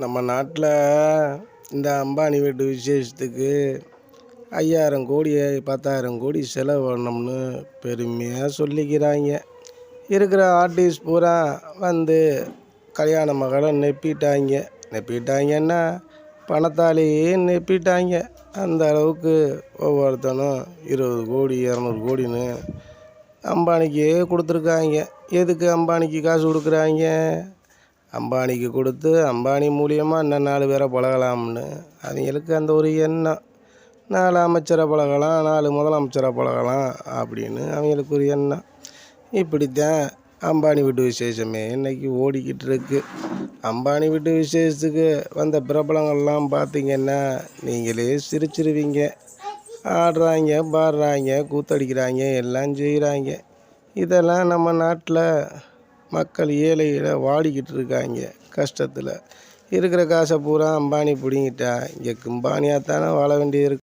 நம்ம நாட்டில் இந்த அம்பானி வீட்டு விசேஷத்துக்கு 5000 கோடி 10,000 கோடி செலவு பண்ணோம்னு பெருமையாக சொல்லிக்கிறாங்க. இருக்கிற ஆர்டிஸ்ட் பூரா வந்து கல்யாண மகளை நெப்பிட்டாங்கன்னா பணத்தாலேயே நெப்பிட்டாங்க. அந்த அளவுக்கு ஒவ்வொருத்தனும் 20 கோடி 200 கோடின்னு அம்பானிக்கே கொடுத்துருக்காங்க. எதுக்கு அம்பானிக்கு காசு கொடுக்குறாங்க? அம்பானிக்கு கொடுத்து அம்பானி மூலியமாக இன்னும் 4 பேரை பழகலாம்னு அவங்களுக்கு அந்த ஒரு எண்ணம். 4 அமைச்சரை பழகலாம், 4 முதலமைச்சரை பழகலாம் அப்படின்னு அவங்களுக்கு ஒரு எண்ணம். இப்படித்தான் அம்பானி வீட்டு விசேஷமே இன்றைக்கி ஓடிக்கிட்டு இருக்கு. அம்பானி வீட்டு விசேஷத்துக்கு வந்த பிரபலங்கள்லாம் பார்த்திங்கன்னா நீங்களே சிரிச்சிருவீங்க. ஆடுறாங்க, பாடுறாங்க, கூத்தடிக்கிறாங்க, எல்லாம் செய்கிறாங்க. இதெல்லாம் நம்ம நாட்டில் மக்கள் ஏழையில் வாடிக்கிட்டு இருக்காங்க. கஷ்டத்தில் இருக்கிற காசை பூரா அம்பானி பிடிங்கிட்டா இங்கே கும்பானியாக தானே வாழ வேண்டியது இருக்கு.